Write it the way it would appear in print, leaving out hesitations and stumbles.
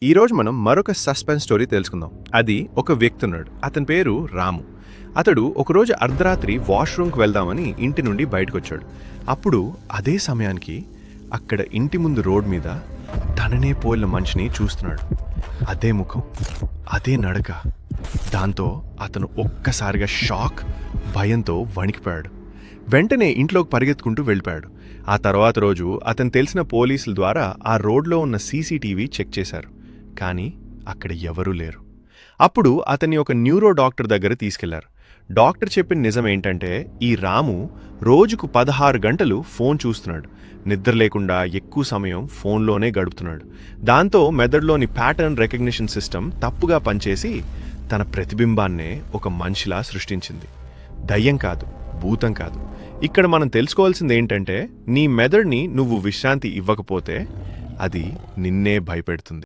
ఈరోజు మనం మరొక సస్పెన్స్ స్టోరీ తెలుసుకుందాం. అది ఒక వ్యక్తి ఉన్నాడు. అతని పేరు రాము. అతడు ఒకరోజు అర్ధరాత్రి వాష్రూమ్కి వెళ్దామని ఇంటి నుండి బయటకొచ్చాడు. అప్పుడు అదే సమయానికి అక్కడ ఇంటి ముందు రోడ్ మీద తననే పోలిన మనిషిని చూస్తున్నాడు. అదే ముఖం, అదే నడక. దాంతో అతను ఒక్కసారిగా షాక్, భయంతో వణికిపోయాడు. వెంటనే ఇంట్లోకి పరిగెత్తుకుంటూ వెళ్ళిపోయాడు. ఆ తర్వాత రోజు అతను తెలిసిన పోలీసుల ద్వారా ఆ రోడ్లో ఉన్న సీసీటీవీ చెక్ చేశారు. కానీ అక్కడ ఎవరూ లేరు. అప్పుడు అతన్ని ఒక న్యూరో డాక్టర్ దగ్గర తీసుకెళ్లారు. డాక్టర్ చెప్పిన నిజం ఏంటంటే, ఈ రాము రోజుకు 16 గంటలు ఫోన్ చూస్తున్నాడు. నిద్ర లేకుండా ఎక్కువ సమయం ఫోన్లోనే గడుపుతున్నాడు. దాంతో మెదడులోని ప్యాటర్న్ రికగ్నిషన్ సిస్టమ్ తప్పుగా పనిచేసి తన ప్రతిబింబాన్నే ఒక మనిషిలా సృష్టించింది. దయ్యం కాదు, భూతం కాదు. ఇక్కడ మనం తెలుసుకోవాల్సింది ఏంటంటే, నీ మెదడుని నువ్వు విశ్రాంతి ఇవ్వకపోతే అది నిన్నే భయపెడుతుంది.